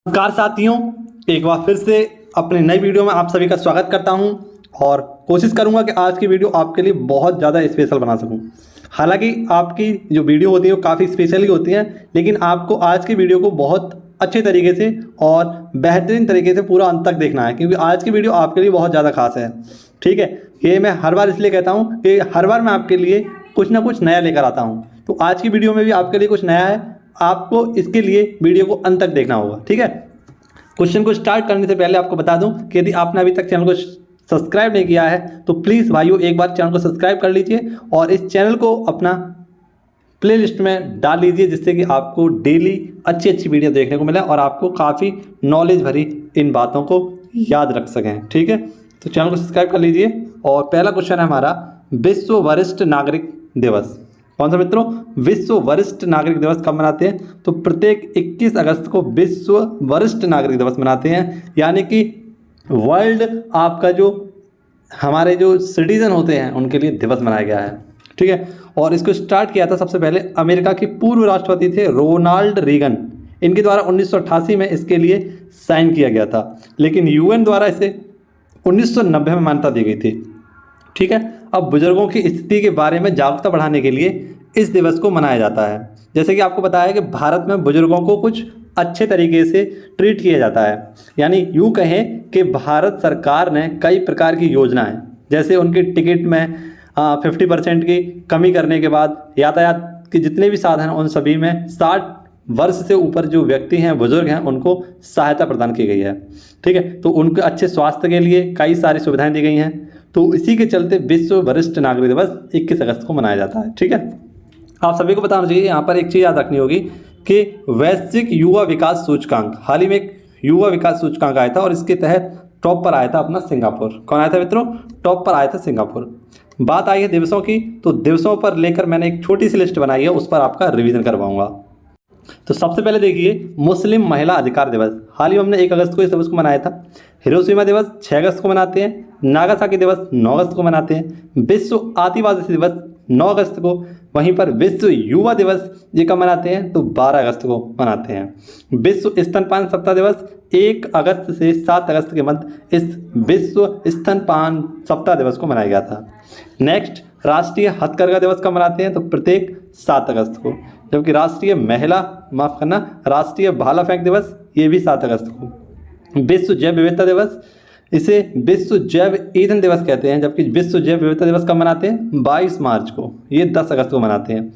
नमस्कार साथियों, एक बार फिर से अपने नई वीडियो में आप सभी का स्वागत करता हूं और कोशिश करूंगा कि आज की वीडियो आपके लिए बहुत ज़्यादा स्पेशल बना सकूं। हालांकि आपकी जो वीडियो होती है वो काफ़ी स्पेशल ही होती है, लेकिन आपको आज की वीडियो को बहुत अच्छे तरीके से और बेहतरीन तरीके से पूरा अंत तक देखना है, क्योंकि आज की वीडियो आपके लिए बहुत ज़्यादा खास है। ठीक है, ये मैं हर बार इसलिए कहता हूँ कि हर बार मैं आपके लिए कुछ ना कुछ नया लेकर आता हूँ, तो आज की वीडियो में भी आपके लिए कुछ नया है। आपको इसके लिए वीडियो को अंत तक देखना होगा। ठीक है, क्वेश्चन को स्टार्ट करने से पहले आपको बता दूं कि यदि आपने अभी तक चैनल को सब्सक्राइब नहीं किया है तो प्लीज़ भाइयों एक बार चैनल को सब्सक्राइब कर लीजिए और इस चैनल को अपना प्लेलिस्ट में डाल लीजिए, जिससे कि आपको डेली अच्छी अच्छी वीडियो देखने को मिले और आपको काफ़ी नॉलेज भरी इन बातों को याद रख सकें। ठीक है, तो चैनल को सब्सक्राइब कर लीजिए। और पहला क्वेश्चन है हमारा, विश्व वरिष्ठ नागरिक दिवस कौन सा मित्रों? विश्व वरिष्ठ नागरिक दिवस कब मनाते हैं? तो प्रत्येक 21 अगस्त को विश्व वरिष्ठ नागरिक दिवस मनाते हैं, यानी कि वर्ल्ड आपका जो हमारे जो सिटीजन होते हैं उनके लिए दिवस मनाया गया है। ठीक है, और इसको स्टार्ट किया था सबसे पहले अमेरिका के पूर्व राष्ट्रपति थे रोनाल्ड रीगन, इनके द्वारा 1988 में इसके लिए साइन किया गया था, लेकिन यूएन द्वारा इसे 1990 में मान्यता दी गई थी। ठीक है, अब बुजुर्गों की स्थिति के बारे में जागरूकता बढ़ाने के लिए इस दिवस को मनाया जाता है। जैसे कि आपको बताया है कि भारत में बुजुर्गों को कुछ अच्छे तरीके से ट्रीट किया जाता है, यानी यूँ कहें कि भारत सरकार ने कई प्रकार की योजनाएं, जैसे उनके टिकट में 50% की कमी करने के बाद यातायात के जितने भी साधन हैं उन सभी में 60 वर्ष से ऊपर जो व्यक्ति हैं, बुजुर्ग हैं, उनको सहायता प्रदान की गई है। ठीक है, तो उनके अच्छे स्वास्थ्य के लिए कई सारी सुविधाएं दी गई हैं। तो इसी के चलते विश्व वरिष्ठ नागरिक दिवस 21 अगस्त को मनाया जाता है। ठीक है, आप सभी को बताना चाहिए, यहाँ पर एक चीज़ याद रखनी होगी कि वैश्विक युवा विकास सूचकांक, हाल ही में एक युवा विकास सूचकांक आया था और इसके तहत टॉप पर आया था अपना सिंगापुर। कौन आया था मित्रों? टॉप पर आया था सिंगापुर। बात आई है दिवसों की, तो दिवसों पर लेकर मैंने एक छोटी सी लिस्ट बनाई है, उस पर आपका रिविजन करवाऊंगा। तो सबसे पहले देखिए, मुस्लिम महिला अधिकार दिवस, हाल ही में हमने 1 अगस्त को इस दिवस को मनाया था। हिरोशिमा दिवस 6 अगस्त को मनाते हैं। नागासाकी दिवस 9 अगस्त को मनाते हैं। विश्व आदिवासी दिवस 9 अगस्त को। वहीं पर विश्व युवा दिवस ये कब मनाते हैं? तो 12 अगस्त को मनाते हैं। विश्व स्तनपान सप्ताह दिवस 1 अगस्त से 7 अगस्त के मध्य इस विश्व स्तनपान सप्ताह दिवस को मनाया गया था। नेक्स्ट, राष्ट्रीय हथकरघा दिवस कब मनाते हैं? तो प्रत्येक 7 अगस्त को। जबकि राष्ट्रीय भाला फेंक दिवस ये भी 7 अगस्त को। विश्व जैव विविधता दिवस, इसे विश्व जैव ईंधन दिवस कहते हैं, जबकि विश्व जैव विविधता दिवस कब मनाते हैं? 22 मार्च को, ये 10 अगस्त को मनाते हैं।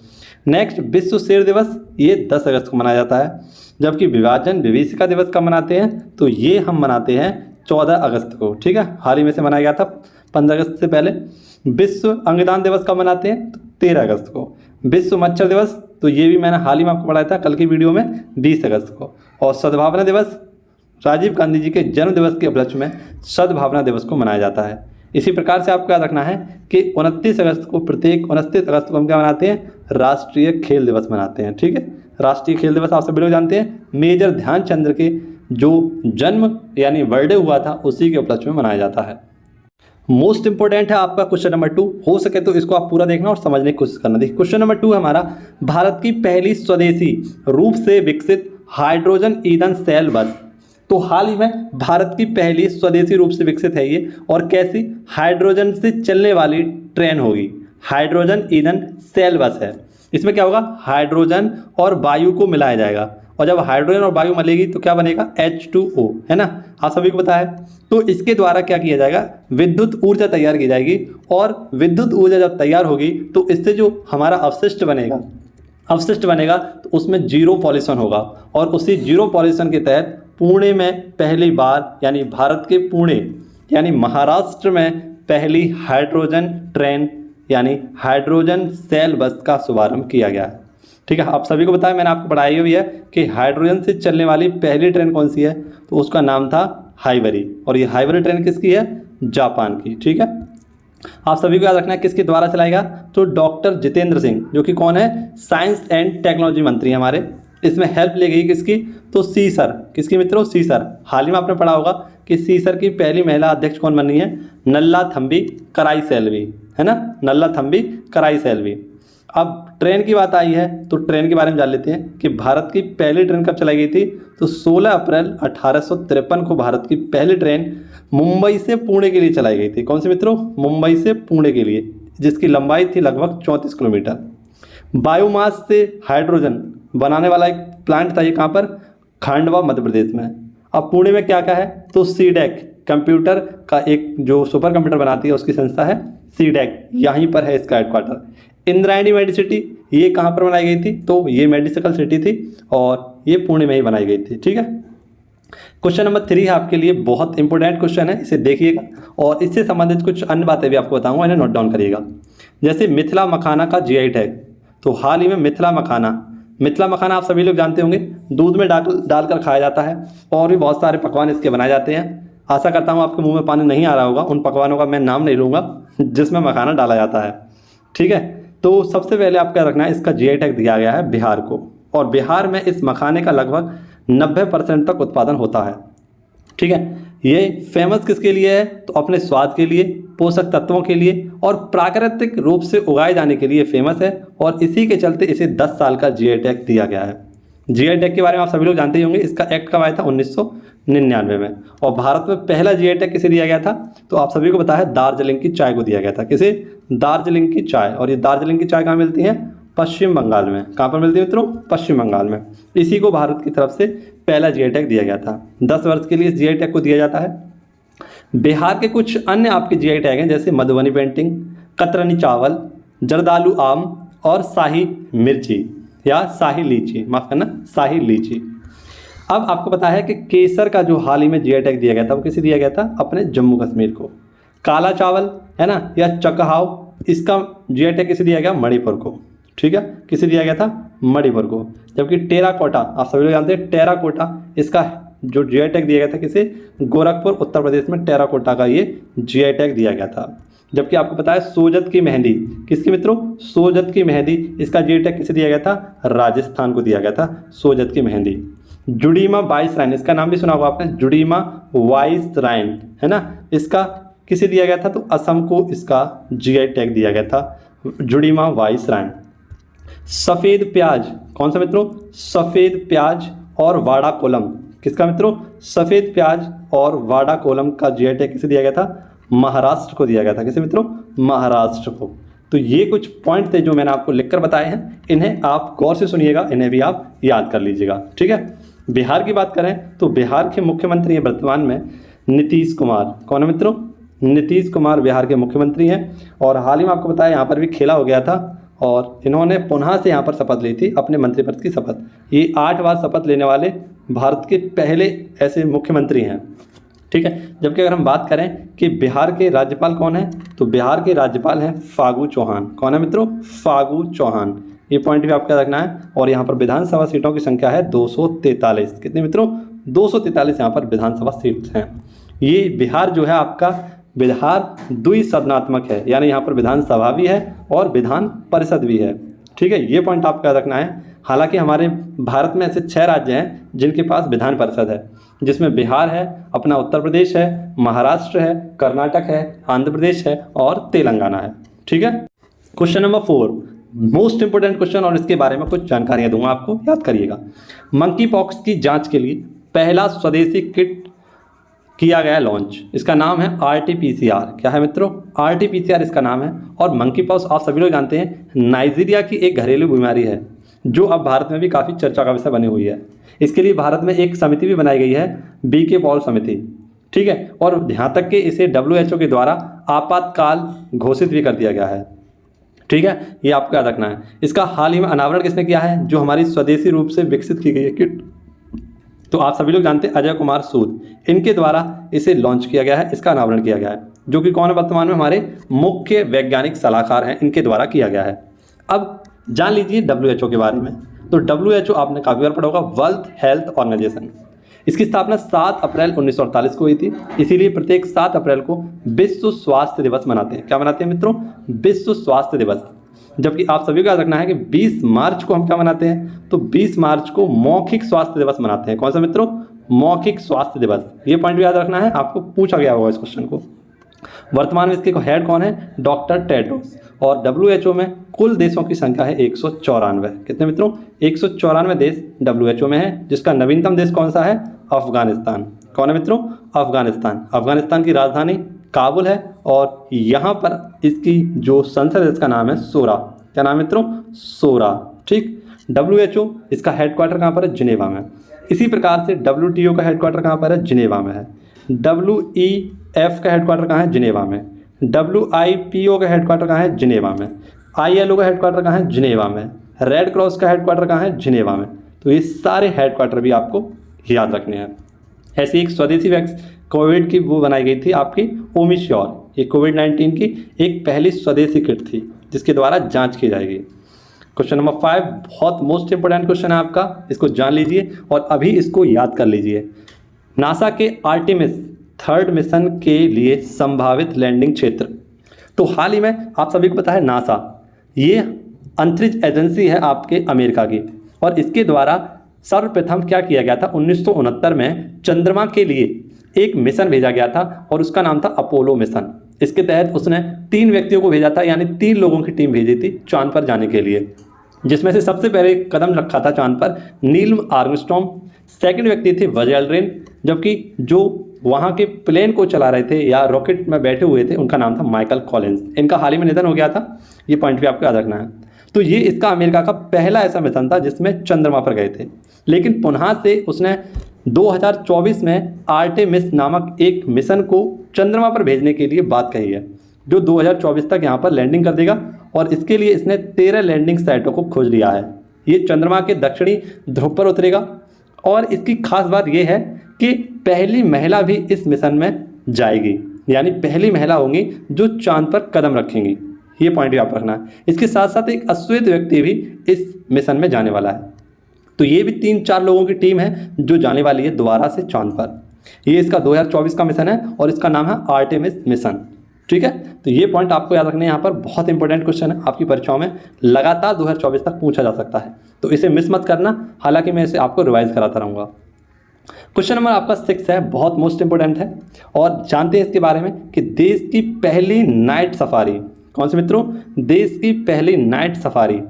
नेक्स्ट, विश्व शेर दिवस, ये 10 अगस्त को मनाया जाता है। जबकि विभाजन विभीषिका दिवस कब मनाते हैं? तो ये हम मनाते हैं 14 अगस्त को। ठीक है, हाल ही में से मनाया गया था 15 अगस्त से पहले। विश्व अंगदान दिवस कब मनाते हैं? तो 13 अगस्त को। विश्व मच्छर दिवस, तो ये भी मैंने हाल ही में आपको पढ़ाया था कल की वीडियो में, 20 अगस्त को। और सद्भावना दिवस, राजीव गांधी जी के जन्म दिवस के उपलक्ष्य में सद्भावना दिवस को मनाया जाता है। इसी प्रकार से आपको याद रखना है कि 29 अगस्त को, प्रत्येक 29 अगस्त को हम क्या मनाते हैं? राष्ट्रीय खेल दिवस मनाते हैं। ठीक है, राष्ट्रीय खेल दिवस आप सभी लोग जानते हैं, मेजर ध्यानचंद्र के जो जन्म यानी बर्थडे हुआ था उसी के उपलक्ष्य में मनाया जाता है। मोस्ट इंपॉर्टेंट है आपका क्वेश्चन नंबर 2, हो सके तो इसको आप पूरा देखना और समझने की कोशिश करना। देखिए, क्वेश्चन नंबर 2 है हमारा, भारत की पहली स्वदेशी रूप से विकसित हाइड्रोजन ईंधन सेल बस। तो हाल ही में भारत की पहली स्वदेशी रूप से विकसित है ये, और कैसी? हाइड्रोजन से चलने वाली ट्रेन होगी, हाइड्रोजन ईंधन सेल बस है। इसमें क्या होगा? हाइड्रोजन और वायु को मिलाया जाएगा, और जब हाइड्रोजन और वायु मिलेगी तो क्या बनेगा? H2O, है ना, आप सभी को पता है। तो इसके द्वारा क्या किया जाएगा? विद्युत ऊर्जा तैयार की जाएगी, और विद्युत ऊर्जा जब तैयार होगी तो इससे जो हमारा अवशिष्ट बनेगा तो उसमें जीरो पॉल्यूशन होगा, और उसी जीरो पॉल्यूशन के तहत पुणे में पहली बार, यानी भारत के पुणे यानी महाराष्ट्र में पहली हाइड्रोजन ट्रेन यानी हाइड्रोजन सेल बस का शुभारंभ किया गया है। ठीक है, आप सभी को बताया, मैंने आपको पढ़ाई हुई है कि हाइड्रोजन से चलने वाली पहली ट्रेन कौन सी है? तो उसका नाम था हाइवरी, और ये हाइवरी ट्रेन किसकी है? जापान की। ठीक है, आप सभी को याद रखना है किसके द्वारा चलाएगा? तो डॉक्टर जितेंद्र सिंह, जो कि कौन है? साइंस एंड टेक्नोलॉजी मंत्री हमारे। इसमें हेल्प ली गई किसकी? तो सीसर, किसकी मित्रों? सीसर। हाल ही में आपने पढ़ा होगा कि सीसर की पहली महिला अध्यक्ष कौन बनी है? नल्ला थम्बी कराईसेल्वी, है ना, नल्ला थम्बी कराईसेल्वी। अब ट्रेन की बात आई है तो ट्रेन के बारे में जान लेते हैं कि भारत की पहली ट्रेन कब चलाई गई थी। तो 16 अप्रैल 1853 को भारत की पहली ट्रेन मुंबई से पुणे के लिए चलाई गई थी। कौन से मित्रों? मुंबई से पुणे के लिए, जिसकी लंबाई थी लगभग 34 किलोमीटर। बायोमास से हाइड्रोजन बनाने वाला एक प्लांट था, ये कहाँ पर? खंडवा, मध्य प्रदेश में। अब पुणे में क्या क्या है? तो सीडेक कंप्यूटर का एक जो सुपर कंप्यूटर बनाती है उसकी संस्था है सीडेक, यहीं पर है इसका हेडक्वार्टर। इंद्रायणी मेडिसिटी ये कहाँ पर बनाई गई थी? तो ये मेडिकल सिटी थी और ये पुणे में ही बनाई गई थी। ठीक है, क्वेश्चन नंबर 3 है आपके लिए, बहुत इंपॉर्टेंट क्वेश्चन है, इसे देखिएगा और इससे संबंधित कुछ अन्य बातें भी आपको बताऊंगा, इन्हें नोट डाउन करिएगा। जैसे मिथिला मखाना का जीआई टैग, तो हाल ही में मिथिला मखाना आप सभी लोग जानते होंगे, दूध में डालकर खाया जाता है और भी बहुत सारे पकवान इसके बनाए जाते हैं। आशा करता हूँ आपके मुंह में पानी नहीं आ रहा होगा, उन पकवानों का मैं नाम नहीं लूँगा जिसमें मखाना डाला जाता है। ठीक है, तो सबसे पहले आपका रखना है, इसका जीआई टैग दिया गया है बिहार को, और बिहार में इस मखाने का लगभग 90% तक उत्पादन होता है। ठीक है, ये फेमस किसके लिए है? तो अपने स्वाद के लिए, पोषक तत्वों के लिए और प्राकृतिक रूप से उगाए जाने के लिए फेमस है, और इसी के चलते इसे 10 साल का जीआई टैग दिया गया है। जीआई टैग के बारे में आप सभी लोग जानते ही होंगे, इसका एक्ट कब आया था? 1999 में। और भारत में पहला जीआई टैग किसे दिया गया था? तो आप सभी को पता है, दार्जिलिंग की चाय को दिया गया था। किसे? दार्जिलिंग की चाय। और ये दार्जिलिंग की चाय कहाँ मिलती है? पश्चिम बंगाल में। कहाँ पर मिलती है मित्रों? पश्चिम बंगाल में। इसी को भारत की तरफ से पहला जीआई टैग दिया गया था। 10 वर्ष के लिए इस जीआई टैग को दिया जाता है। बिहार के कुछ अन्य आपके जीआई टैग हैं, जैसे मधुबनी पेंटिंग, कतरनी चावल, जर्दालू आम और शाही मिर्ची या शाही लीची, माफ करना, शाही लीची। अब आपको पता है कि केसर का जो हाल ही में जीआई टैग दिया गया था, वो किसे दिया गया था? अपने जम्मू कश्मीर को। काला चावल है ना, या चकहाव, इसका जीआई टैग किसे दिया गया? मणिपुर को। ठीक है, किसे दिया गया था? मणिपुर को। जबकि टेराकोटा, आप सभी लोग जानते हैं टेराकोटा, इसका जो जीआई टैग दिया गया था किसे? गोरखपुर, उत्तर प्रदेश में टेराकोटा का ये जीआई टैग दिया गया था। जबकि आपको पता है सोजत की मेहंदी, किसकी मित्रों? सोजत की मेहंदी, इसका जीआई टैग किसे दिया गया था? राजस्थान को दिया गया था सोजत की मेहंदी। जुडीमा वाइसराय, इसका नाम भी सुना होगा आपने, जुडीमा वाइसराय है ना, इसका किसे दिया गया था? तो असम को इसका जीआई टैग दिया गया था, जुडीमा वाइसराय। सफ़ेद प्याज, कौन सा मित्रों? सफ़ेद प्याज और वाड़ा कोलम, किसका मित्रों? सफ़ेद प्याज और वाड़ा कोलम का जीआई टैग किसे दिया गया था? महाराष्ट्र को दिया गया था। किसे मित्रों? महाराष्ट्र को। तो ये कुछ पॉइंट थे जो मैंने आपको लिखकर बताए हैं, इन्हें आप गौर से सुनिएगा, इन्हें भी आप याद कर लीजिएगा। ठीक है, बिहार की बात करें तो बिहार के मुख्यमंत्री हैं वर्तमान में नीतीश कुमार। कौन है मित्रों? नीतीश कुमार बिहार के मुख्यमंत्री हैं, और हाल ही में आपको बताया यहाँ पर भी खेला हो गया था और इन्होंने पुनः से यहाँ पर शपथ ली थी, अपने मंत्रिपद की शपथ। ये 8 बार शपथ लेने वाले भारत के पहले ऐसे मुख्यमंत्री हैं। ठीक है, जबकि अगर हम बात करें कि बिहार के राज्यपाल कौन है, तो बिहार के राज्यपाल हैं फागू चौहान। कौन है मित्रों? फागू चौहान। ये पॉइंट भी आपको रखना है। और यहाँ पर विधानसभा सीटों की संख्या है 243। कितनी मित्रों? 243 यहाँ पर विधानसभा सीट हैं। ये बिहार जो है आपका, बिहार द्विसदनात्मक है, यानी यहाँ पर विधानसभा भी है और विधान परिषद भी है। ठीक है, ये पॉइंट आपका रखना है। हालांकि हमारे भारत में ऐसे 6 राज्य हैं जिनके पास विधान परिषद है, जिसमें बिहार है, अपना उत्तर प्रदेश है, महाराष्ट्र है, कर्नाटक है, आंध्र प्रदेश है और तेलंगाना है। ठीक है, question number 4 most important question, और इसके बारे में कुछ जानकारियां दूंगा आपको, याद करिएगा। मंकी पॉक्स की जांच के लिए पहला स्वदेशी किट किया गया लॉन्च, इसका नाम है RT-PCR। क्या है मित्रों? RT-PCR इसका नाम है। और मंकी पॉक्स आप सभी लोग जानते हैं नाइजीरिया की एक घरेलू बीमारी है जो अब भारत में भी काफ़ी चर्चा का विषय बनी हुई है। इसके लिए भारत में एक समिति भी बनाई गई है, BK पॉल समिति। ठीक है, और यहाँ तक कि इसे WHO के द्वारा आपातकाल घोषित भी कर दिया गया है। ठीक है, ये आपको याद रखना है। इसका हाल ही में अनावरण किसने किया है? जो हमारी स्वदेशी रूप से विकसित की गई है किट, तो आप सभी लोग जानते हैं अजय कुमार सूद, इनके द्वारा इसे लॉन्च किया गया है, इसका अनावरण किया गया है, जो कि कौन वर्तमान में हमारे मुख्य वैज्ञानिक सलाहकार हैं, इनके द्वारा किया गया है। अब जान लीजिए WHO के बारे में। तो WHO आपने काफ़ी बार पढ़ा होगा, वर्ल्ड हेल्थ ऑर्गेनाइजेशन। इसकी स्थापना 7 अप्रैल 1948 को हुई थी, इसीलिए प्रत्येक 7 अप्रैल को विश्व स्वास्थ्य दिवस मनाते हैं। क्या मनाते हैं मित्रों? विश्व स्वास्थ्य दिवस। जबकि आप सभी को याद रखना है कि 20 मार्च को हम क्या मनाते हैं? तो 20 मार्च को मौखिक स्वास्थ्य दिवस मनाते हैं। कौन सा मित्रों? मौखिक स्वास्थ्य दिवस। ये पॉइंट भी याद रखना है, आपको पूछा गया होगा इस क्वेश्चन को। वर्तमान में इसके हेड कौन है? Doctor Tedros. और WHO में कुल देशों की संख्या है 194। कितने मित्रों? 194 देश WHO में है, जिसका नवीनतम देश कौन सा है? अफगानिस्तान। कौन है मित्रों? अफगानिस्तान। अफगानिस्तान की राजधानी काबुल है और यहाँ पर इसकी जो संसद है इसका नाम है शोरा। क्या नाम है मित्रों? शोरा। ठीक। WHO इसका हेडक्वार्टर कहाँ पर है? जिनेवा में। इसी प्रकार से WTO का हेडक्वार्टर कहाँ पर है? जिनेवा में है। WEF का हेडक्वार्टर कहाँ है? जिनेवा में। WIPO का हेडक्वार्टर कहाँ है? जिनेवा में। ILO का हेडक्वार्टर कहाँ है? जिनेवा में। रेड क्रॉस का हेडक्वार्टर कहाँ है? जिनेवा में। तो ये सारे हेडक्वार्टर भी आपको याद रखने हैं। ऐसी एक स्वदेशी कोविड की वो बनाई गई थी आपकी ओमिश्योर। ये कोविड-19 की एक पहली स्वदेशी किट थी जिसके द्वारा जांच की जाएगी। क्वेश्चन नंबर 5 बहुत मोस्ट इंपोर्टेंट क्वेश्चन है आपका, इसको जान लीजिए और अभी इसको याद कर लीजिए। नासा के आर्टेमिस 3rd मिशन के लिए संभावित लैंडिंग क्षेत्र। तो हाल ही में आप सभी को पता है नासा ये अंतरिक्ष एजेंसी है आपके अमेरिका की, और इसके द्वारा सर्वप्रथम क्या किया गया था? 1969 में चंद्रमा के लिए एक मिशन भेजा गया था और उसका नाम था अपोलो मिशन। इसके तहत उसने 3 व्यक्तियों को भेजा था, यानी 3 लोगों की टीम भेजी थी चांद पर जाने के लिए, जिसमें से सबसे पहले कदम रखा था चांद पर नील आर्मस्ट्रॉन्ग। सेकंड व्यक्ति थे बज एल्ड्रिन, जबकि जो वहाँ के प्लेन को चला रहे थे या रॉकेट में बैठे हुए थे उनका नाम था माइकल कॉलिंस। इनका हाल ही में निधन हो गया था, ये पॉइंट भी आपको याद रखना है। तो ये इसका अमेरिका का पहला ऐसा मिशन था जिसमें चंद्रमा पर गए थे, लेकिन पुनः से उसने 2024 में आर्टेमिस नामक एक मिशन को चंद्रमा पर भेजने के लिए बात कही है, जो 2024 तक यहाँ पर लैंडिंग कर देगा। और इसके लिए इसने 13 लैंडिंग साइटों को खोज लिया है। ये चंद्रमा के दक्षिणी ध्रुव पर उतरेगा और इसकी खास बात यह है कि पहली महिला भी इस मिशन में जाएगी, यानी पहली महिला होंगी जो चांद पर कदम रखेंगी। ये पॉइंट भी आप रखना है। इसके साथ साथ एक अश्वेत व्यक्ति भी इस मिशन में जाने वाला है। तो ये भी 3-4 लोगों की टीम है जो जाने वाली है दोबारा से चांद पर। ये इसका 2024 का मिशन है और इसका नाम है आर्टेमिस मिशन। ठीक है, तो ये पॉइंट आपको याद रखने हैं। यहाँ पर बहुत इंपॉर्टेंट क्वेश्चन है, आपकी परीक्षाओं में लगातार 2024 तक पूछा जा सकता है, तो इसे मिस मत करना। हालांकि मैं इसे आपको रिवाइज कराता रहूँगा। क्वेश्चन नंबर आपका 6 है, बहुत मोस्ट इंपॉर्टेंट है और जानते हैं इसके बारे में कि देश की पहली नाइट सफारी कौन से मित्रों? देश की पहली नाइट सफारी।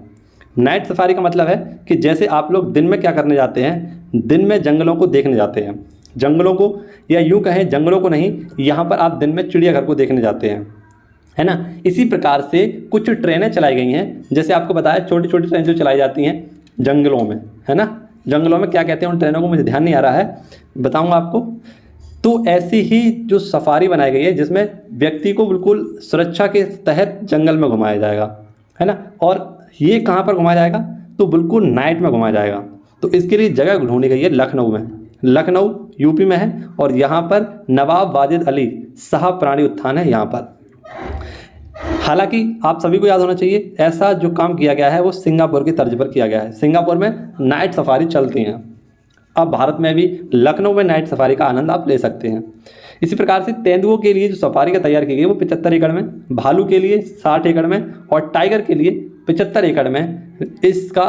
नाइट सफारी का मतलब है कि जैसे आप लोग दिन में क्या करने जाते हैं, दिन में जंगलों को देखने जाते हैं, जंगलों को, या यूँ कहें जंगलों को नहीं, यहाँ पर आप दिन में चिड़ियाघर को देखने जाते हैं, है ना। इसी प्रकार से कुछ ट्रेनें चलाई गई हैं, जैसे आपको बताया छोटी छोटी ट्रेन जो चलाई जाती हैं जंगलों में, है ना। जंगलों में क्या कहते हैं उन ट्रेनों को, मुझे ध्यान नहीं आ रहा है, बताऊँगा आपको। तो ऐसी ही जो सफारी बनाई गई है जिसमें व्यक्ति को बिल्कुल सुरक्षा के तहत जंगल में घुमाया जाएगा, है ना। और ये कहाँ पर घुमाया जाएगा? तो बिल्कुल नाइट में घुमाया जाएगा। तो इसके लिए जगह ढूंढी गई है लखनऊ में। लखनऊ यूपी में है और यहाँ पर नवाब वाजिद अली शाह प्राणी उद्यान है यहाँ पर। हालांकि आप सभी को याद होना चाहिए ऐसा जो काम किया गया है वो सिंगापुर की तर्ज पर किया गया है। सिंगापुर में नाइट सफारी चलती हैं। अब भारत में भी लखनऊ में नाइट सफारी का आनंद आप ले सकते हैं। इसी प्रकार से तेंदुओं के लिए जो सफारी का तैयार की गई है वो 75 एकड़ में, भालू के लिए 60 एकड़ में और टाइगर के लिए 75 एकड़ में इसका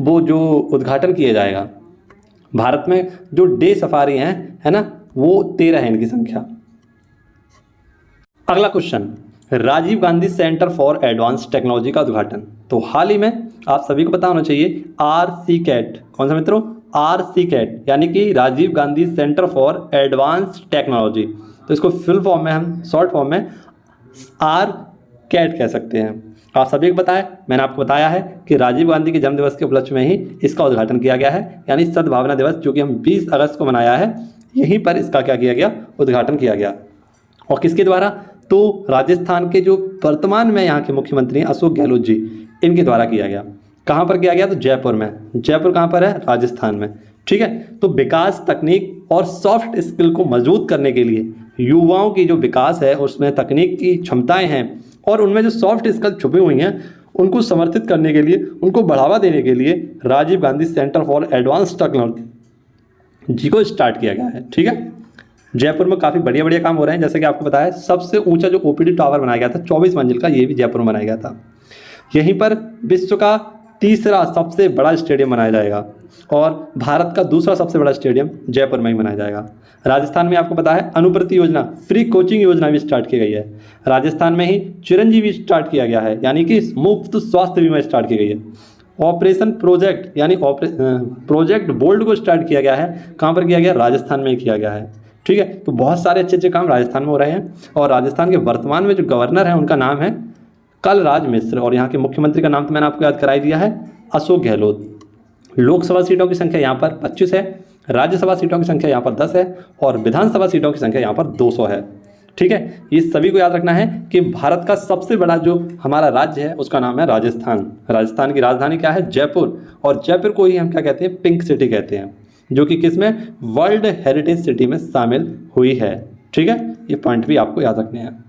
वो जो उद्घाटन किया जाएगा। भारत में जो डे सफारी हैं, है ना, वो 13 है इनकी संख्या। अगला question, Rajiv Gandhi centre for advance technology का उद्घाटन। तो हाल ही में आप सभी को पता होना चाहिए RCCAT, कौन सा मित्रों? RCCAT यानी कि Rajiv Gandhi centre for advance technology. तो इसको फुल फॉर्म में हम शॉर्ट फॉर्म में RCAT कह सकते हैं। आप सभी को पता है, मैंने आपको बताया है कि राजीव गांधी के जन्मदिवस के उपलक्ष्य में ही इसका उद्घाटन किया गया है, यानी सद्भावना दिवस जो कि हम 20 अगस्त को मनाया है, यहीं पर इसका क्या किया गया? उद्घाटन किया गया। और किसके द्वारा? तो राजस्थान के जो वर्तमान में यहाँ के मुख्यमंत्री हैं अशोक गहलोत जी, इनके द्वारा किया गया। कहाँ पर किया गया? तो जयपुर में। जयपुर कहाँ पर है? राजस्थान में। ठीक है, तो विकास, तकनीक और सॉफ्ट स्किल को मजबूत करने के लिए युवाओं की जो विकास है उसमें तकनीक की क्षमताएं हैं और उनमें जो सॉफ्ट स्किल छुपी हुई हैं उनको समर्थित करने के लिए, उनको बढ़ावा देने के लिए Rajiv Gandhi centre for advance technology को स्टार्ट किया गया है। ठीक है, जयपुर में काफ़ी बढ़िया बढ़िया काम हो रहे हैं। जैसे कि आपको पता है सबसे ऊंचा जो OPD टावर बनाया गया था 24 मंजिल का, ये भी जयपुर में बनाया गया था। यहीं पर विश्व का तीसरा सबसे बड़ा स्टेडियम बनाया जाएगा और भारत का दूसरा सबसे बड़ा स्टेडियम जयपुर में ही बनाया जाएगा। राजस्थान में आपको पता है अनुप्रति योजना, फ्री कोचिंग योजना भी स्टार्ट की गई है। राजस्थान में ही चिरंजीवी स्टार्ट किया गया है, यानी कि मुफ्त स्वास्थ्य बीमा स्टार्ट की गई है। ऑपरेशन प्रोजेक्ट यानी प्रोजेक्ट बोल्ड को स्टार्ट किया गया है। कहाँ पर किया गया? राजस्थान में ही किया गया है। ठीक है, तो बहुत सारे अच्छे अच्छे काम राजस्थान में हो रहे हैं। और राजस्थान के वर्तमान में जो गवर्नर हैं उनका नाम है कलराज मिश्र और यहाँ के मुख्यमंत्री का नाम तो मैंने आपको याद कराई दिया है, अशोक गहलोत। लोकसभा सीटों की संख्या यहाँ पर 25 है, राज्यसभा सीटों की संख्या यहाँ पर 10 है और विधानसभा सीटों की संख्या यहाँ पर 200 है। ठीक है, ये सभी को याद रखना है कि भारत का सबसे बड़ा जो हमारा राज्य है उसका नाम है राजस्थान। राजस्थान की राजधानी क्या है? जयपुर। और जयपुर को ही हम क्या कहते हैं? पिंक सिटी कहते हैं, जो कि किसमें? वर्ल्ड हेरिटेज सिटी में शामिल हुई है। ठीक है, ये पॉइंट भी आपको याद रखने हैं।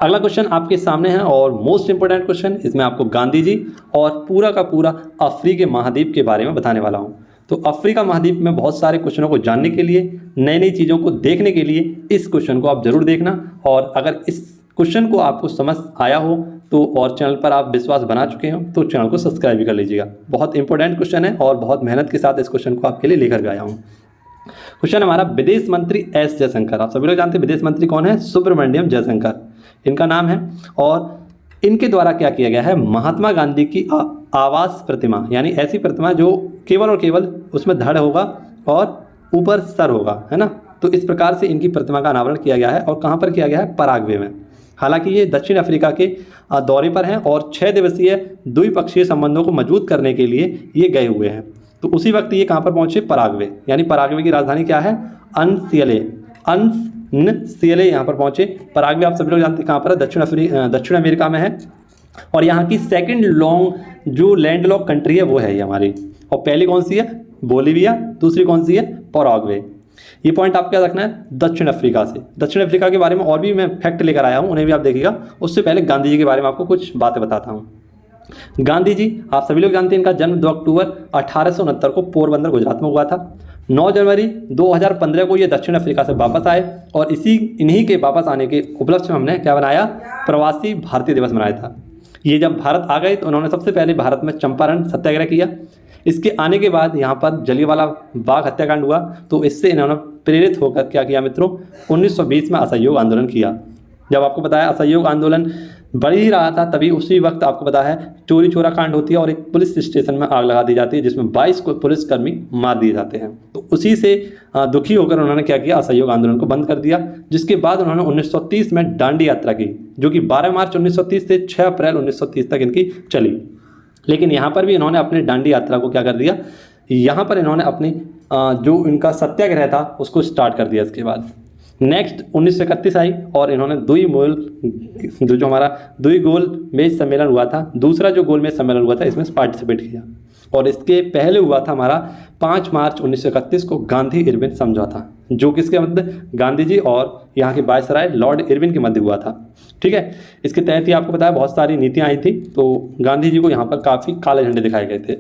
अगला क्वेश्चन आपके सामने है और मोस्ट इंपोर्टेंट क्वेश्चन, इसमें आपको गांधी जी और पूरा का पूरा अफ्रीकी महाद्वीप के बारे में बताने वाला हूं। तो अफ्रीका महाद्वीप में बहुत सारे क्वेश्चनों को जानने के लिए, नई नई चीज़ों को देखने के लिए इस क्वेश्चन को आप जरूर देखना। और अगर इस क्वेश्चन को आपको समझ आया हो तो और चैनल पर आप विश्वास बना चुके हो तो चैनल को सब्सक्राइब भी कर लीजिएगा। बहुत इंपॉर्टेंट क्वेश्चन है और बहुत मेहनत के साथ इस क्वेश्चन को आपके लिए लेकर के आया हूँ। क्वेश्चन हमारा विदेश मंत्री एस जयशंकर। आप सभी लोग जानते हैं विदेश मंत्री कौन है? सुब्रमण्यम जयशंकर इनका नाम है। और इनके द्वारा क्या किया गया है? महात्मा गांधी की आवास प्रतिमा, यानी ऐसी प्रतिमा जो केवल और केवल उसमें धड़ होगा और ऊपर सर होगा, है ना। तो इस प्रकार से इनकी प्रतिमा का अनावरण किया गया है और कहाँ पर किया गया है? पराग्वे में। हालांकि ये दक्षिण अफ्रीका के दौरे पर हैं और 6 दिवसीय द्विपक्षीय संबंधों को मजबूत करने के लिए ये गए हुए हैं। तो उसी वक्त ये कहाँ पर पहुँचे? पराग्वे। यानी पराग्वे की राजधानी क्या है? अनसियले यहाँ पर पहुँचे। पराग्वे आप सभी लोग जानते हैं कहाँ पर है? दक्षिण अमेरिका में है। और यहाँ की सेकंड लॉन्ग जो लैंडलॉक कंट्री है वो है ये हमारी। और पहली कौन सी है? बोलीविया। दूसरी कौन सी है? पराग्वे। ये पॉइंट आपको याद रखना है दक्षिण अफ्रीका से। दक्षिण अफ्रीका के बारे में और भी मैं फैक्ट लेकर आया हूँ, उन्हें भी आप देखिएगा। उससे पहले गांधी जी के बारे में आपको कुछ बातें बताता हूँ। गांधी जी आप सभी लोग जानते हैं इनका जन्म 2 अक्टूबर 1869 को पोरबंदर गुजरात में हुआ था। 9 जनवरी 2015 को ये दक्षिण अफ्रीका से वापस आए और इन्हीं के वापस आने के उपलक्ष्य में हमने क्या बनाया? प्रवासी भारतीय दिवस मनाया था। ये जब भारत आ गए तो उन्होंने सबसे पहले भारत में चंपारण सत्याग्रह किया। इसके आने के बाद यहाँ पर जलियांवाला बाग हत्याकांड हुआ, तो इससे इन्होंने प्रेरित होकर क्या किया मित्रों? 1920 में असहयोग आंदोलन किया। जब आपको बताया असहयोग आंदोलन बढ़ ही रहा था तभी उसी वक्त आपको पता है चोरी चोरा कांड होती है और एक पुलिस स्टेशन में आग लगा दी जाती है जिसमें 22 को पुलिसकर्मी मार दिए जाते हैं। तो उसी से दुखी होकर उन्होंने क्या किया? असहयोग आंदोलन को बंद कर दिया। जिसके बाद उन्होंने 1930 में दांडी यात्रा की, जो कि 12 मार्च 1930 से 6 अप्रैल 1930 तक इनकी चली। लेकिन यहाँ पर भी इन्होंने अपनी दांडी यात्रा को क्या कर दिया? यहाँ पर इन्होंने अपनी जो इनका सत्याग्रह था उसको स्टार्ट कर दिया। इसके बाद नेक्स्ट 1931 आई और इन्होंने जो हमारा दुई गोल मेज सम्मेलन हुआ था, दूसरा जो गोल मेज सम्मेलन हुआ था इसमें पार्टिसिपेट किया। और इसके पहले हुआ था हमारा 5 मार्च 1931 को गांधी इरविन समझौता, जो किसके मध्य? गांधी जी और यहाँ के वायसराय लॉर्ड इरविन के मध्य हुआ था। ठीक है, इसके तहत ही आपको पता है बहुत सारी नीतियाँ आई थी, तो गांधी जी को यहाँ पर काफ़ी काले झंडे दिखाए गए थे।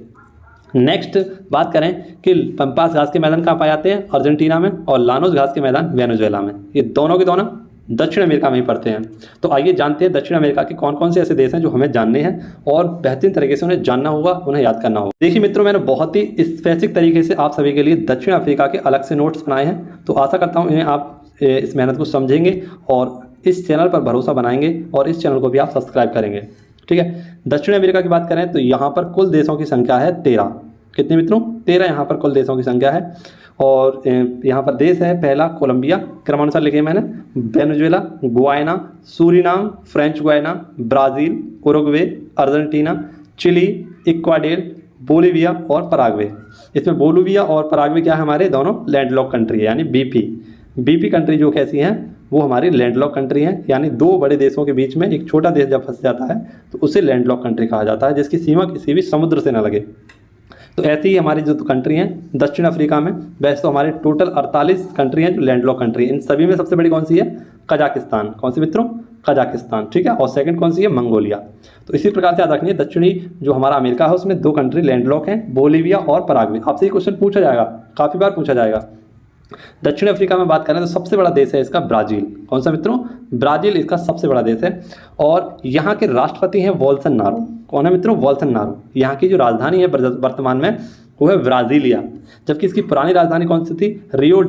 नेक्स्ट बात करें कि पंपास घास के मैदान कहाँ पाए जाते हैं? अर्जेंटीना में। और लानोस घास के मैदान वेनेजुएला में। ये दोनों के दोनों दक्षिण अमेरिका में ही पड़ते हैं। तो आइए जानते हैं दक्षिण अमेरिका के कौन कौन से ऐसे देश हैं जो हमें जानने हैं और बेहतरीन तरीके से उन्हें जानना होगा, उन्हें याद करना होगा। देखिए मित्रों, मैंने बहुत ही स्पेसिफिक तरीके से आप सभी के लिए दक्षिण अफ्रीका के अलग से नोट्स बनाए हैं, तो आशा करता हूँ इन्हें आप इस मेहनत को समझेंगे और इस चैनल पर भरोसा बनाएंगे और इस चैनल को भी आप सब्सक्राइब करेंगे। ठीक है, दक्षिण अमेरिका की बात करें तो यहाँ पर कुल देशों की संख्या है 13। कितने मित्रों? 13 यहाँ पर कुल देशों की संख्या है। और यहाँ पर देश है पहला कोलंबिया, क्रमानुसार लिखे मैंने, Venezuela, Guyana, Suriname, French Guiana, Brazil, Uruguay, Argentina, Chile, Ecuador, Bolivia और पराग्वे। इसमें बोलीविया और पराग्वे क्या है? हमारे दोनों लैंडलॉक कंट्री है, यानी बीपी कंट्री जो कैसी हैं वो हमारी लैंडलॉक कंट्री है। यानी दो बड़े देशों के बीच में एक छोटा देश जब फंस जाता है तो उसे लैंडलॉक कंट्री कहा जाता है, जिसकी सीमा किसी भी समुद्र से न लगे। तो ऐसी ही हमारी जो कंट्री हैं दक्षिण अफ्रीका में, वैसे तो हमारे टोटल 48 कंट्री हैं जो लैंडलॉक कंट्री। इन सभी में सबसे बड़ी कौन सी है? कजाकिस्तान। कौन सी मित्रों? कजाकिस्तान। ठीक है, और सेकंड कौन सी है? मंगोलिया। तो इसी प्रकार से याद रखनी है दक्षिणी जो हमारा अमेरिका है उसमें 2 कंट्री लैंडलॉक हैं, बोलीविया और पराग्वे। आपसे ये क्वेश्चन पूछा जाएगा, काफ़ी बार पूछा जाएगा दक्षिण अफ्रीका में बात करें तो सबसे बड़ा देश है इसका ब्राज़ील। कौन सा मित्रों? ब्राज़ील इसका सबसे बड़ा देश है। और यहाँ के राष्ट्रपति हैं बोल्सोनारो। कौन है मित्रों? बोल्सोनारो। यहाँ की जो राजधानी है वर्तमान में वो है ब्राज़ीलिया, जबकि इसकी पुरानी राजधानी कौन सी थी? Rio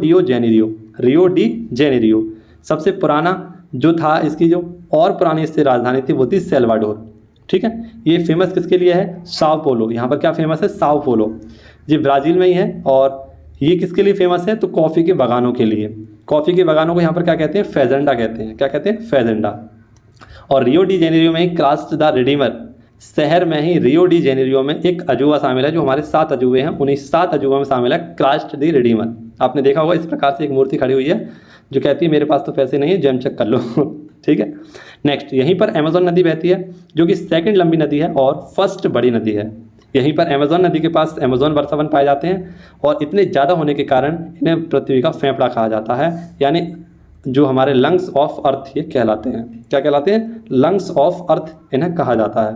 de Janeiro. सबसे पुराना जो था इसकी जो और पुरानी इससे राजधानी थी वो थी सेल्वाडोर। ठीक है, ये फेमस किसके लिए है? Sao Paulo. यहाँ पर क्या फेमस है? Sao Paulo. ये ब्राज़ील में ही है। और ये किसके लिए फेमस है? तो कॉफ़ी के बागानों के लिए। कॉफ़ी के बागानों को यहाँ पर क्या कहते हैं? फेजेंडा कहते हैं। क्या कहते हैं? फेजेंडा। और रियो डी जेनेरियो में ही क्रास्ट द रिडीमर शहर में ही रियो डी जेनेरियो में एक अजूबा शामिल है, जो हमारे 7 अजूबे हैं, उन्हीं 7 अजूबों में शामिल है क्रास्ट द रिडीमर। आपने देखा होगा इस प्रकार से एक मूर्ति खड़ी हुई है जो कहती है मेरे पास तो पैसे नहीं है, जेम चेक कर लो। ठीक है। नेक्स्ट, यहीं पर अमेजोन नदी बहती है जो कि सेकंड लंबी नदी है और फर्स्ट बड़ी नदी है। यहीं पर अमेजोन नदी के पास अमेजोन वर्षावन पाए जाते हैं और इतने ज़्यादा होने के कारण इन्हें पृथ्वी का फेफड़ा कहा जाता है, यानी जो हमारे लंग्स ऑफ अर्थ ये कहलाते हैं। क्या कहलाते हैं? लंग्स ऑफ अर्थ इन्हें कहा जाता है,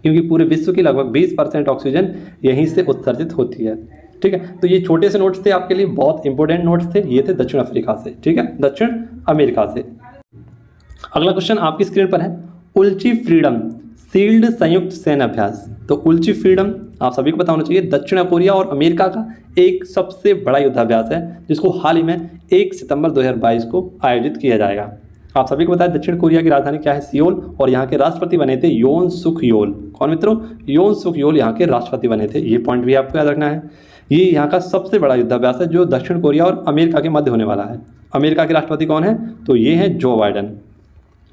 क्योंकि पूरे विश्व की लगभग 20% ऑक्सीजन यहीं से उत्सर्जित होती है। ठीक है, तो ये छोटे से नोट्स थे आपके लिए, बहुत इंपॉर्टेंट नोट्स थे। ये थे दक्षिण अफ्रीका से। ठीक है, दक्षिण अमेरिका से। अगला क्वेश्चन आपकी स्क्रीन पर है, उल्ची फ्रीडम शील्ड संयुक्त सैन्य अभ्यास। तो उल्ची फ्रीडम आप सभी को पता होना चाहिए, दक्षिण कोरिया और अमेरिका का एक सबसे बड़ा युद्धाभ्यास है, जिसको हाल ही में 1 सितंबर 2022 को आयोजित किया जाएगा। आप सभी को बताया दक्षिण कोरिया की राजधानी क्या है? सियोल। और यहाँ के राष्ट्रपति बने थे योन सुक योल। कौन मित्रों? योन सुक योल यहाँ के राष्ट्रपति बने थे। ये पॉइंट भी आपको याद रखना है। ये यहाँ का सबसे बड़ा युद्धाभ्यास है जो दक्षिण कोरिया और अमेरिका के मध्य होने वाला है। अमेरिका के राष्ट्रपति कौन है? तो ये है जो बाइडन।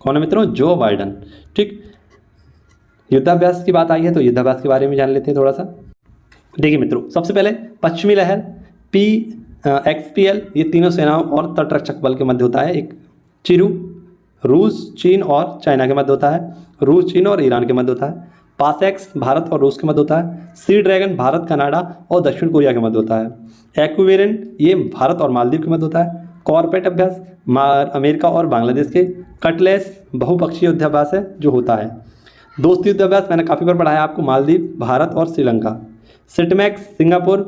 कौन है मित्रों? जो बाइडन। ठीक, युद्धाभ्यास की बात आई है तो युद्धाभ्यास के बारे में जान लेते हैं थोड़ा सा। देखिए मित्रों, सबसे पहले पश्चिमी लहर PXPL ये तीनों सेनाओं और तटरक्षक बल के मध्य होता है। एक चिरू रूस, चीन और चाइना के मध्य होता है। रूस, चीन और ईरान के मध्य होता है। पासैक्स भारत और रूस के मध्य होता है। सी ड्रैगन भारत, कनाडा और दक्षिण कोरिया के मध्य होता है। एक्विवेरेंट ये भारत और मालदीव के मध्य होता है। कॉर्पेट अभ्यास अमेरिका और बांग्लादेश के। कटलेस बहुपक्षीय युद्धाभ्यास है जो होता है। दोस्ती युद्धाभ्यास मैंने काफ़ी बार पढ़ाया आपको, मालदीव, भारत और श्रीलंका। सिटमैक्स सिंगापुर,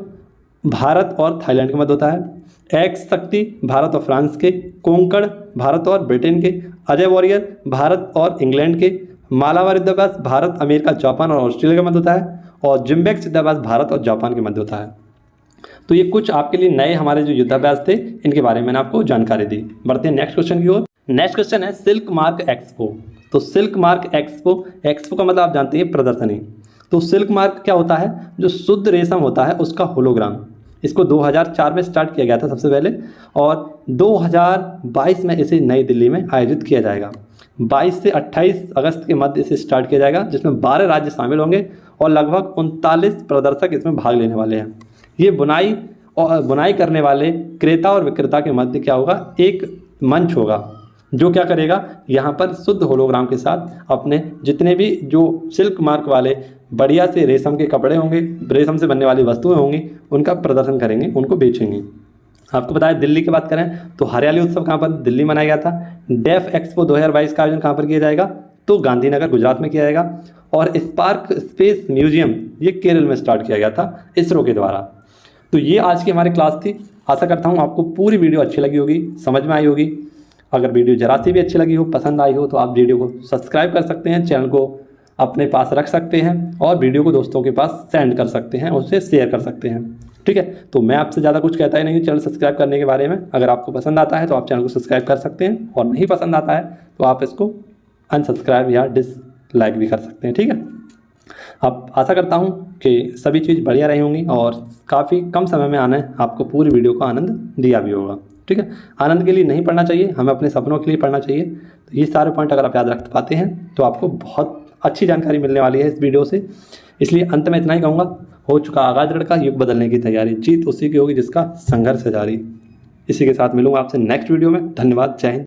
भारत और थाईलैंड के मध्य होता है। एक्स शक्ति भारत और फ्रांस के। कोंकण भारत और ब्रिटेन के। अजय वॉरियर भारत और इंग्लैंड के। मालाबार युद्धाभ्यास भारत, अमेरिका, जापान और ऑस्ट्रेलिया के मध्य होता है। और जिम्बेक्स युद्धाभ्यास भारत और जापान के मध्य होता है। तो ये कुछ आपके लिए नए हमारे जो युद्धाभ्यास थे इनके बारे में मैंने आपको जानकारी दी। बढ़ते हैं नेक्स्ट क्वेश्चन की ओर। नेक्स्ट क्वेश्चन है सिल्क मार्क एक्सपो। तो सिल्क मार्क एक्सपो, एक्सपो का मतलब आप जानते हैं प्रदर्शनी। तो सिल्क मार्क क्या होता है? जो शुद्ध रेशम होता है उसका होलोग्राम। इसको 2004 में स्टार्ट किया गया था सबसे पहले, और 2022 में इसे नई दिल्ली में आयोजित किया जाएगा। 22 से 28 अगस्त के मध्य इसे स्टार्ट किया जाएगा, जिसमें 12 राज्य शामिल होंगे और लगभग 39 प्रदर्शक इसमें भाग लेने वाले हैं। ये बुनाई करने वाले क्रेता और विक्रेता के मध्य क्या होगा? एक मंच होगा जो क्या करेगा, यहाँ पर शुद्ध होलोग्राम के साथ अपने जितने भी जो सिल्क मार्क वाले बढ़िया से रेशम के कपड़े होंगे, रेशम से बनने वाली वस्तुएं होंगी, उनका प्रदर्शन करेंगे, उनको बेचेंगे। आपको बताया दिल्ली की बात करें तो हरियाली उत्सव कहाँ पर? दिल्ली मनाया गया था। डेफ एक्सपो 2022 का आयोजन कहाँ पर किया जाएगा? तो गांधीनगर, गुजरात में किया जाएगा। और स्पार्क स्पेस म्यूजियम ये केरल में स्टार्ट किया गया था इसरो के द्वारा। तो ये आज की हमारी क्लास थी। आशा करता हूँ आपको पूरी वीडियो अच्छी लगी होगी, समझ में आई होगी। अगर वीडियो जरा सी भी अच्छी लगी हो, पसंद आई हो, तो आप वीडियो को सब्सक्राइब कर सकते हैं, चैनल को अपने पास रख सकते हैं और वीडियो को दोस्तों के पास सेंड कर सकते हैं, उससे शेयर कर सकते हैं। ठीक है, तो मैं आपसे ज़्यादा कुछ कहता ही नहीं चैनल सब्सक्राइब करने के बारे में। अगर आपको पसंद आता है तो आप चैनल को सब्सक्राइब कर सकते हैं, और नहीं पसंद आता है तो आप इसको अनसब्सक्राइब या डिसलाइक भी कर सकते हैं। ठीक है, अब आशा करता हूँ कि सभी चीज़ बढ़िया रही होंगी और काफ़ी कम समय में आने आपको पूरी वीडियो का आनंद दिया भी होगा। ठीक है, आनंद के लिए नहीं पढ़ना चाहिए, हमें अपने सपनों के लिए पढ़ना चाहिए। तो ये सारे पॉइंट अगर आप याद रख पाते हैं तो आपको बहुत अच्छी जानकारी मिलने वाली है इस वीडियो से। इसलिए अंत में इतना ही कहूँगा, हो चुका आगाज लड़का, युग बदलने की तैयारी, जीत उसी की होगी जिसका संघर्ष है जारी। इसी के साथ मिलूंगा आपसे नेक्स्ट वीडियो में। धन्यवाद, जय हिंद।